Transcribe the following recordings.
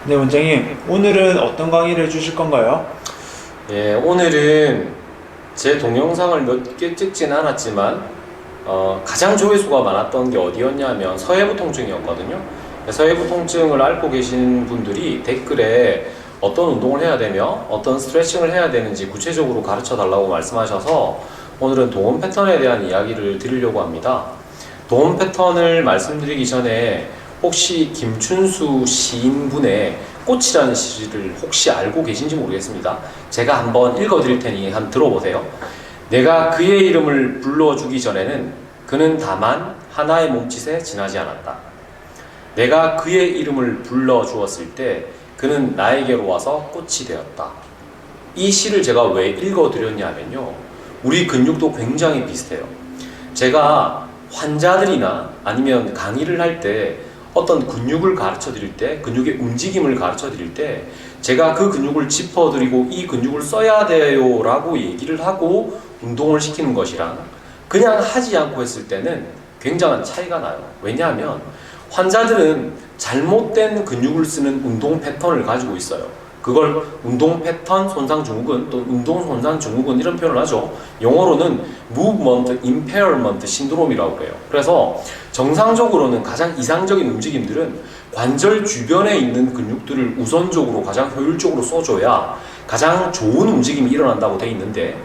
네, 원장님. 오늘은 어떤 강의를 해주실 건가요? 예, 오늘은 제 동영상을 몇 개 찍진 않았지만 가장 조회수가 많았던 게 어디였냐면 서해부 통증이었거든요. 서해부 통증을 앓고 계신 분들이 댓글에 어떤 운동을 해야 되며 어떤 스트레칭을 해야 되는지 구체적으로 가르쳐 달라고 말씀하셔서 오늘은 동원 패턴에 대한 이야기를 드리려고 합니다. 동원 패턴을 말씀드리기 전에 혹시 김춘수 시인분의 꽃이라는 시를 혹시 알고 계신지 모르겠습니다. 제가 한번 읽어드릴 테니 한번 들어보세요. 내가 그의 이름을 불러주기 전에는 그는 다만 하나의 몸짓에 지나지 않았다. 내가 그의 이름을 불러주었을 때 그는 나에게로 와서 꽃이 되었다. 이 시를 제가 왜 읽어드렸냐면요, 우리 근육도 굉장히 비슷해요. 제가 환자들이나 아니면 강의를 할 때 어떤 근육을 가르쳐 드릴 때, 근육의 움직임을 가르쳐 드릴 때 제가 그 근육을 짚어 드리고 이 근육을 써야 돼요 라고 얘기를 하고 운동을 시키는 것이랑 그냥 하지 않고 했을 때는 굉장한 차이가 나요. 왜냐하면 환자들은 잘못된 근육을 쓰는 운동 패턴을 가지고 있어요. 그걸 운동 패턴 손상 증후군 또 운동 손상 증후군 이런 표현을 하죠. 영어로는 Movement Impairment Syndrome이라고 해요. 그래서 정상적으로는 가장 이상적인 움직임들은 관절 주변에 있는 근육들을 우선적으로 가장 효율적으로 써줘야 가장 좋은 움직임이 일어난다고 돼 있는데,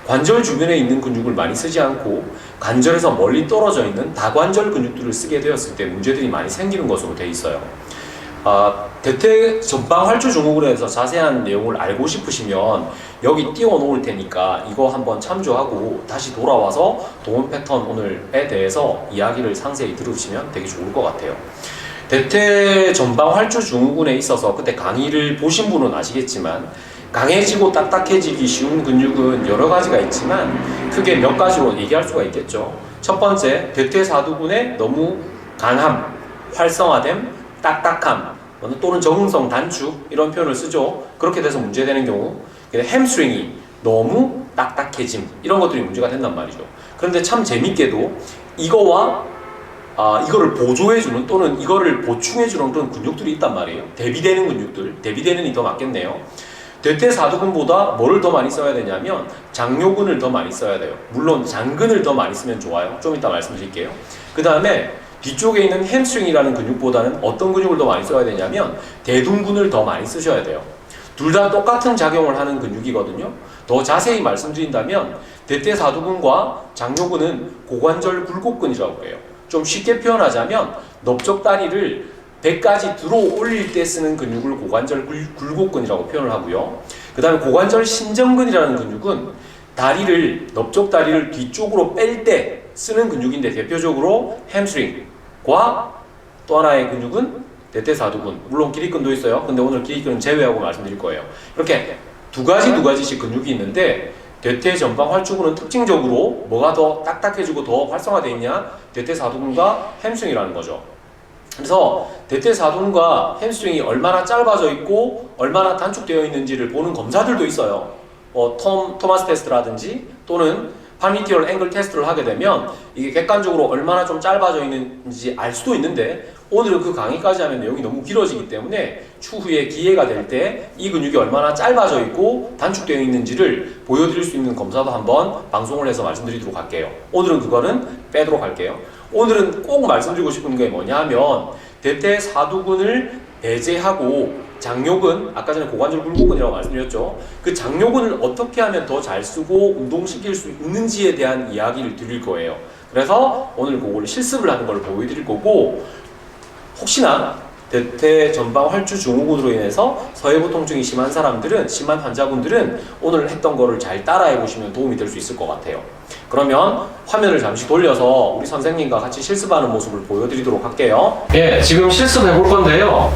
관절 주변에 있는 근육을 많이 쓰지 않고 관절에서 멀리 떨어져 있는 다관절 근육들을 쓰게 되었을 때 문제들이 많이 생기는 것으로 돼 있어요. 대퇴 전방 활주 증후군에서 자세한 내용을 알고 싶으시면 여기 띄워 놓을 테니까 이거 한번 참조하고 다시 돌아와서 동원 패턴 오늘에 대해서 이야기를 상세히 들으시면 되게 좋을 것 같아요. 대퇴 전방 활주 증후군에 있어서 그때 강의를 보신 분은 아시겠지만, 강해지고 딱딱해지기 쉬운 근육은 여러 가지가 있지만 크게 몇 가지로 얘기할 수가 있겠죠. 첫 번째, 대퇴사두근의 너무 강함, 활성화됨, 딱딱함 또는 적응성 단축 이런 표현을 쓰죠. 그렇게 돼서 문제되는 경우, 햄스트링이 너무 딱딱해짐 이런 것들이 문제가 된단 말이죠. 그런데 참 재밌게도 이거와 이거를 보조해주는 또는 이거를 보충해주는 그런 근육들이 있단 말이에요. 대비되는 근육들, 대비되는이 더 맞겠네요. 대퇴사두근보다 뭐를 더 많이 써야 되냐면 장요근을 더 많이 써야 돼요. 물론 장근을 더 많이 쓰면 좋아요. 좀 이따 말씀드릴게요. 그 다음에 뒤쪽에 있는 햄스트링이라는 근육보다는 어떤 근육을 더 많이 써야 되냐면 대둔근을 더 많이 쓰셔야 돼요. 둘 다 똑같은 작용을 하는 근육이거든요. 더 자세히 말씀드린다면 대퇴사두근과 장요근은 고관절 굴곡근이라고 해요. 좀 쉽게 표현하자면 넓적다리를 배까지 들어 올릴 때 쓰는 근육을 고관절 굴곡근이라고 표현을 하고요. 그 다음에 고관절 신전근이라는 근육은 넓적다리를 뒤쪽으로 뺄 때 쓰는 근육인데 대표적으로 햄스트링과 또 하나의 근육은 대퇴사두근, 물론 기립근도 있어요. 근데 오늘 기립근은 제외하고 말씀드릴 거예요. 이렇게 두 가지씩 근육이 있는데, 대퇴 전방 활주근은 특징적으로 뭐가 더 딱딱해지고 더 활성화되어 있냐? 대퇴사두근과 햄스트링이라는 거죠. 그래서 대퇴사두근과 햄스트링이 얼마나 짧아져 있고 얼마나 단축되어 있는지를 보는 검사들도 있어요. 토마스 테스트라든지 또는 팔미티얼 앵글 테스트를 하게 되면 이게 객관적으로 얼마나 좀 짧아져 있는지 알 수도 있는데, 오늘은 그 강의까지 하면 내용이 너무 길어지기 때문에 추후에 기회가 될 때 이 근육이 얼마나 짧아져 있고 단축되어 있는지를 보여드릴 수 있는 검사도 한번 방송을 해서 말씀드리도록 할게요. 오늘은 그거는 빼도록 할게요. 오늘은 꼭 말씀드리고 싶은 게 뭐냐 하면 대퇴사두근을 배제하고 장요근, 아까 전에 고관절 굴곡근이라고 말씀드렸죠. 그 장요근을 어떻게 하면 더 잘 쓰고 운동시킬 수 있는지에 대한 이야기를 드릴 거예요. 그래서 오늘 그걸 실습을 하는 걸 보여드릴 거고, 혹시나 대퇴 전방 활주 증후군으로 인해서 서해부 통증이 심한 환자분들은 오늘 했던 거를 잘 따라해 보시면 도움이 될 수 있을 것 같아요. 그러면 화면을 잠시 돌려서 우리 선생님과 같이 실습하는 모습을 보여드리도록 할게요. 예, 지금 실습해 볼 건데요.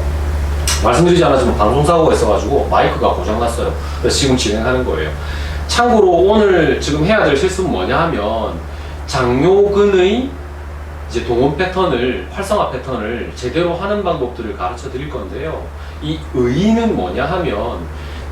말씀드리지 않았지만 방송사고가 있어가지고 마이크가 고장났어요. 그래서 지금 진행하는 거예요. 참고로 오늘 지금 해야 될 실습은 뭐냐 하면 장요근의 이제 동원 패턴을, 활성화 패턴을 제대로 하는 방법들을 가르쳐 드릴 건데요. 이 의의는 뭐냐 하면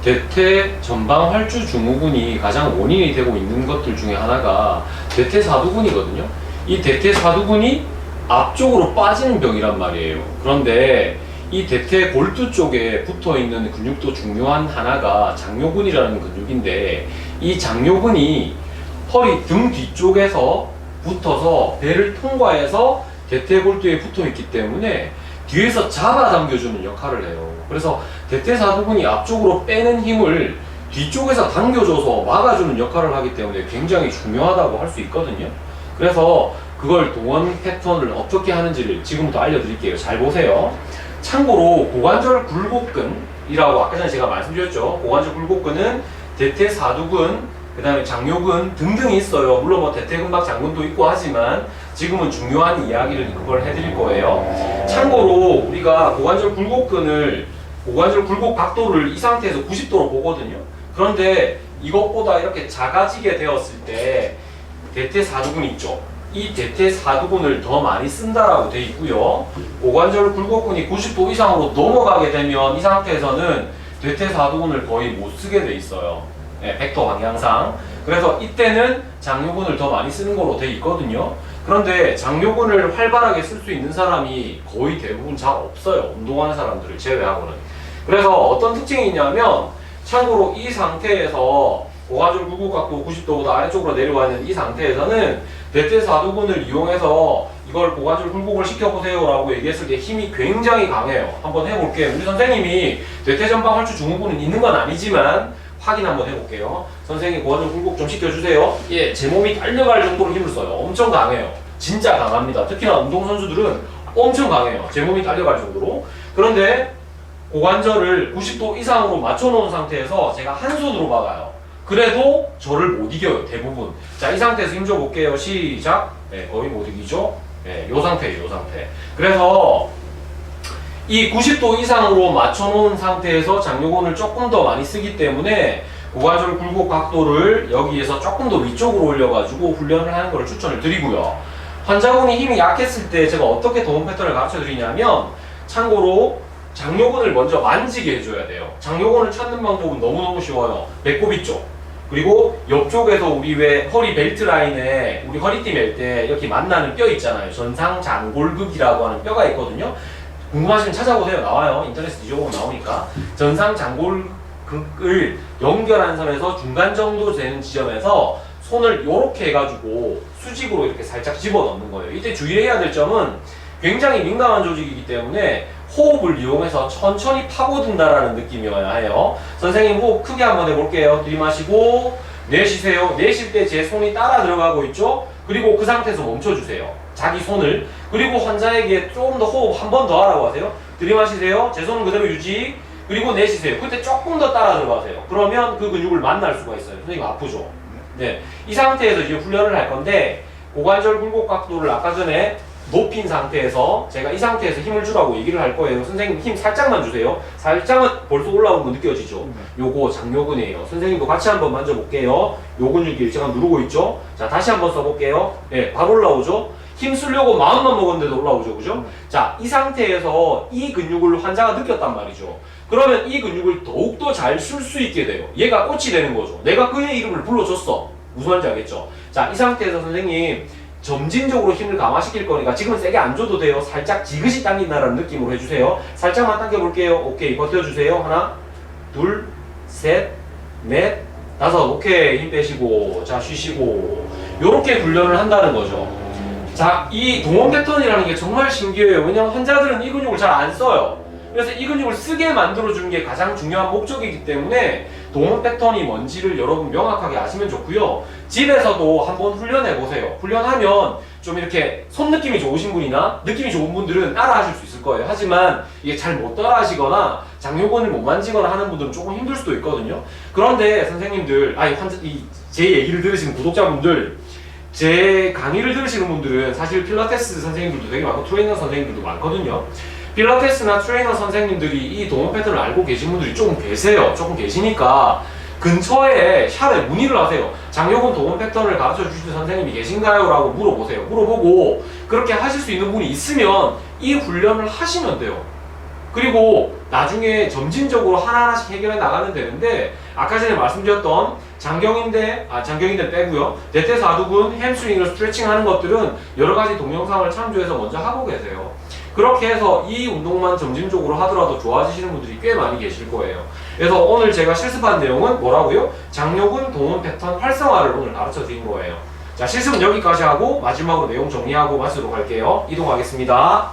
대퇴 전방 활주 증후군이 가장 원인이 되고 있는 것들 중에 하나가 대퇴사두근이거든요. 이 대퇴사두근이 앞쪽으로 빠지는 병이란 말이에요. 그런데 이 대퇴 골두 쪽에 붙어 있는 근육도 중요한 하나가 장요근이라는 근육인데, 이 장요근이 허리 등 뒤쪽에서 붙어서 배를 통과해서 대퇴골두에 붙어 있기 때문에 뒤에서 잡아당겨주는 역할을 해요. 그래서 대퇴사두근이 앞쪽으로 빼는 힘을 뒤쪽에서 당겨줘서 막아주는 역할을 하기 때문에 굉장히 중요하다고 할 수 있거든요. 그래서 그걸 동원 패턴을 어떻게 하는지를 지금부터 알려드릴게요. 잘 보세요. 참고로 고관절 굴곡근이라고 아까 전에 제가 말씀드렸죠. 고관절 굴곡근은 대퇴사두근, 그 다음에 장요근 등등이 있어요. 물론 뭐 대퇴근막 장근도 있고 하지만 지금은 중요한 이야기를 그걸 해드릴 거예요. 참고로 우리가 고관절 굴곡근을, 고관절 굴곡 각도를 이 상태에서 90도로 보거든요. 그런데 이것보다 이렇게 작아지게 되었을 때 대퇴사두근이 있죠. 이 대퇴사두근을 더 많이 쓴다라고 되어 있고요. 고관절 굴곡근이 90도 이상으로 넘어가게 되면 이 상태에서는 대퇴사두근을 거의 못 쓰게 돼 있어요. 네, 벡터 방향상. 그래서 이때는 장요근을 더 많이 쓰는 걸로 되어 있거든요. 그런데 장요근을 활발하게 쓸 수 있는 사람이 거의 대부분 잘 없어요. 운동하는 사람들을 제외하고는. 그래서 어떤 특징이 있냐면, 참고로 이 상태에서 고관절 굴곡 각도 90도보다 아래쪽으로 내려와 있는 이 상태에서는 대퇴사두근을 이용해서 이걸 고관절 굴곡을 시켜보세요 라고 얘기했을 때 힘이 굉장히 강해요. 한번 해볼게요. 우리 선생님이 대퇴전방 할추 증후군은 있는 건 아니지만 확인 한번 해볼게요. 선생님 고관절 굴곡 좀 시켜주세요. 예, 제 몸이 딸려갈 정도로 힘을 써요. 엄청 강해요. 진짜 강합니다. 특히나 운동선수들은 엄청 강해요. 제 몸이 딸려갈 정도로. 그런데 고관절을 90도 이상으로 맞춰놓은 상태에서 제가 한 손으로 막아요. 그래도 저를 못 이겨요, 대부분. 자, 이 상태에서 힘 줘 볼게요. 시작. 네, 거의 못 이기죠? 네, 요 상태예요, 요 상태. 그래서 이 90도 이상으로 맞춰놓은 상태에서 장요근을 조금 더 많이 쓰기 때문에 고관절 굴곡 각도를 여기에서 조금 더 위쪽으로 올려가지고 훈련을 하는 것을 추천을 드리고요. 환자분이 힘이 약했을 때 제가 어떻게 도움 패턴을 가르쳐 드리냐면, 참고로 장요근을 먼저 만지게 해줘야 돼요. 장요근을 찾는 방법은 너무너무 쉬워요. 배꼽 위쪽, 그리고 옆쪽에서 우리 왜 허리 벨트 라인에 우리 허리띠 멜 때 이렇게 만나는 뼈 있잖아요. 전상장골극이라고 하는 뼈가 있거든요. 궁금하시면 찾아보세요. 나와요. 인터넷에 뒤져보면 나오니까. 전상장골극을 연결한 선에서 중간 정도 되는 지점에서 손을 이렇게 해가지고 수직으로 이렇게 살짝 집어넣는 거예요. 이때 주의해야 될 점은 굉장히 민감한 조직이기 때문에 호흡을 이용해서 천천히 파고든다라는 느낌이어야 해요. 선생님 호흡 크게 한번 해볼게요. 들이마시고 내쉬세요. 내쉴 때 제 손이 따라 들어가고 있죠? 그리고 그 상태에서 멈춰주세요. 자기 손을. 그리고 환자에게 조금 더 호흡 한 번 더 하라고 하세요. 들이마시세요. 제 손은 그대로 유지. 그리고 내쉬세요. 그때 조금 더 따라 들어가세요. 그러면 그 근육을 만날 수가 있어요. 선생님 아프죠? 네. 이 상태에서 이제 훈련을 할 건데, 고관절 굴곡 각도를 아까 전에 높인 상태에서 제가 이 상태에서 힘을 주라고 얘기를 할 거예요. 선생님 힘 살짝만 주세요. 살짝은 벌써 올라오는 거 느껴지죠? 요거 장요근이에요. 선생님도 같이 한번 만져볼게요. 요 근육이 제가 누르고 있죠? 자, 다시 한번 써볼게요. 네, 바로 올라오죠? 힘 쓰려고 마음만 먹었는데도 올라오죠, 그죠? 자, 이 상태에서 이 근육을 환자가 느꼈단 말이죠. 그러면 이 근육을 더욱더 잘 쓸 수 있게 돼요. 얘가 꽃이 되는 거죠. 내가 그의 이름을 불러줬어. 무슨 말인지 알겠죠? 자, 이 상태에서 선생님 점진적으로 힘을 강화시킬 거니까 지금은 세게 안 줘도 돼요. 살짝 지그시 당긴다는 느낌으로 해주세요. 살짝만 당겨볼게요. 오케이, 버텨주세요. 하나, 둘, 셋, 넷, 다섯. 오케이, 힘 빼시고, 자, 쉬시고. 요렇게 훈련을 한다는 거죠. 자, 이 동원 패턴이라는 게 정말 신기해요. 왜냐면 환자들은 이 근육을 잘 안 써요. 그래서 이 근육을 쓰게 만들어주는 게 가장 중요한 목적이기 때문에 동원 패턴이 뭔지를 여러분 명확하게 아시면 좋고요. 집에서도 한번 훈련해보세요. 훈련하면 좀 이렇게 손 느낌이 좋으신 분이나 느낌이 좋은 분들은 따라 하실 수 있을 거예요. 하지만 이게 잘 못 따라 하시거나 장요근을 못 만지거나 하는 분들은 조금 힘들 수도 있거든요. 그런데 선생님들, 제 얘기를 들으시는 구독자분들, 제 강의를 들으시는 분들은 사실 필라테스 선생님들도 되게 많고 트레이너 선생님들도 많거든요. 필라테스나 트레이너 선생님들이 이 동원 패턴을 알고 계신 분들이 조금 계세요. 조금 계시니까 근처에 샵에 문의를 하세요. 장요근 동원 패턴을 가르쳐 주시는 선생님이 계신가요? 라고 물어보세요. 물어보고 그렇게 하실 수 있는 분이 있으면 이 훈련을 하시면 돼요. 그리고 나중에 점진적으로 하나하나씩 해결해 나가면 되는데, 아까 전에 말씀드렸던 장경인대 빼고요. 대퇴사두근, 햄스트링을 스트레칭 하는 것들은 여러 가지 동영상을 참조해서 먼저 하고 계세요. 그렇게 해서 이 운동만 점진적으로 하더라도 좋아지시는 분들이 꽤 많이 계실 거예요. 그래서 오늘 제가 실습한 내용은 뭐라고요? 장요근 동원 패턴 활성화를 오늘 가르쳐 드린 거예요. 자, 실습은 여기까지 하고 마지막으로 내용 정리하고 마치도록 할게요. 이동하겠습니다.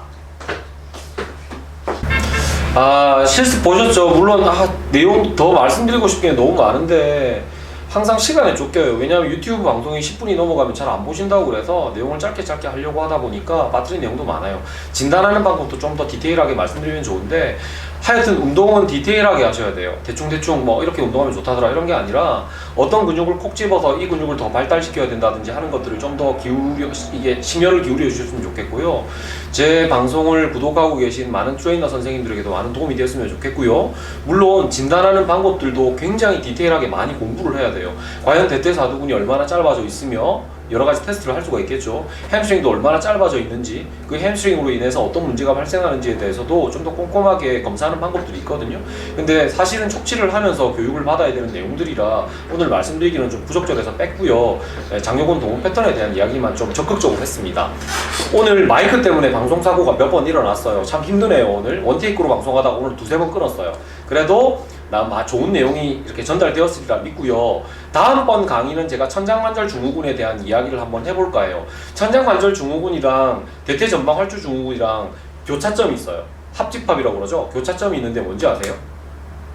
실습 보셨죠? 물론 내용 더 말씀드리고 싶은 게 너무 많은데 항상 시간에 쫓겨요. 왜냐하면 유튜브 방송이 10분이 넘어가면 잘 안 보신다고 그래서 내용을 짧게 하려고 하다 보니까 빠뜨린 내용도 많아요. 진단하는 방법도 좀 더 디테일하게 말씀드리면 좋은데 하여튼 운동은 디테일하게 하셔야 돼요. 대충 뭐 이렇게 운동하면 좋다더라 이런 게 아니라 어떤 근육을 콕 집어서 이 근육을 더 발달시켜야 된다든지 하는 것들을 좀 더 심혈을 기울여 주셨으면 좋겠고요. 제 방송을 구독하고 계신 많은 트레이너 선생님들에게도 많은 도움이 되었으면 좋겠고요. 물론 진단하는 방법들도 굉장히 디테일하게 많이 공부를 해야 돼요. 과연 대퇴사두근이 얼마나 짧아져 있으며 여러 가지 테스트를 할 수가 있겠죠. 햄스트링도 얼마나 짧아져 있는지, 그 햄스트링으로 인해서 어떤 문제가 발생하는지에 대해서도 좀 더 꼼꼼하게 검사하는 방법들이 있거든요. 근데 사실은 촉치를 하면서 교육을 받아야 되는 내용들이라 오늘 말씀드리기는 좀 부적절해서 뺐고요. 장요근 동원 패턴에 대한 이야기만 좀 적극적으로 했습니다. 오늘 마이크 때문에 방송 사고가 몇 번 일어났어요. 참 힘드네요. 오늘 원테이크로 방송하다가 오늘 두세 번 끊었어요. 그래도 좋은 내용이 이렇게 전달되었으리라 믿고요. 다음번 강의는 제가 천장관절 증후군에 대한 이야기를 한번 해볼까 해요. 천장관절 증후군이랑 대퇴전방 활주 증후군이랑 교차점이 있어요. 합집합이라고 그러죠. 교차점이 있는데 뭔지 아세요?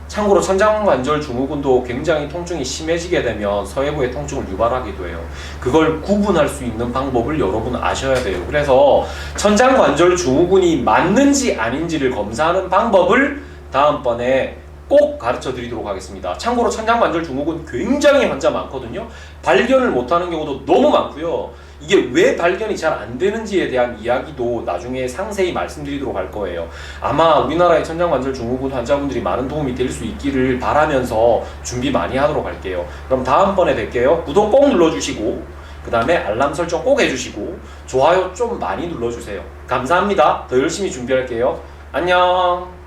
참고로 천장관절 증후군도 굉장히 통증이 심해지게 되면 서해부의 통증을 유발하기도 해요. 그걸 구분할 수 있는 방법을 여러분 아셔야 돼요. 그래서 천장관절 증후군이 맞는지 아닌지를 검사하는 방법을 다음번에 꼭 가르쳐 드리도록 하겠습니다. 참고로 천장관절 증후군 굉장히 환자 많거든요. 발견을 못하는 경우도 너무 많고요. 이게 왜 발견이 잘 안 되는지에 대한 이야기도 나중에 상세히 말씀드리도록 할 거예요. 아마 우리나라의 천장관절 증후군 환자분들이 많은 도움이 될 수 있기를 바라면서 준비 많이 하도록 할게요. 그럼 다음번에 뵐게요. 구독 꼭 눌러주시고 그 다음에 알람 설정 꼭 해주시고 좋아요 좀 많이 눌러주세요. 감사합니다. 더 열심히 준비할게요. 안녕.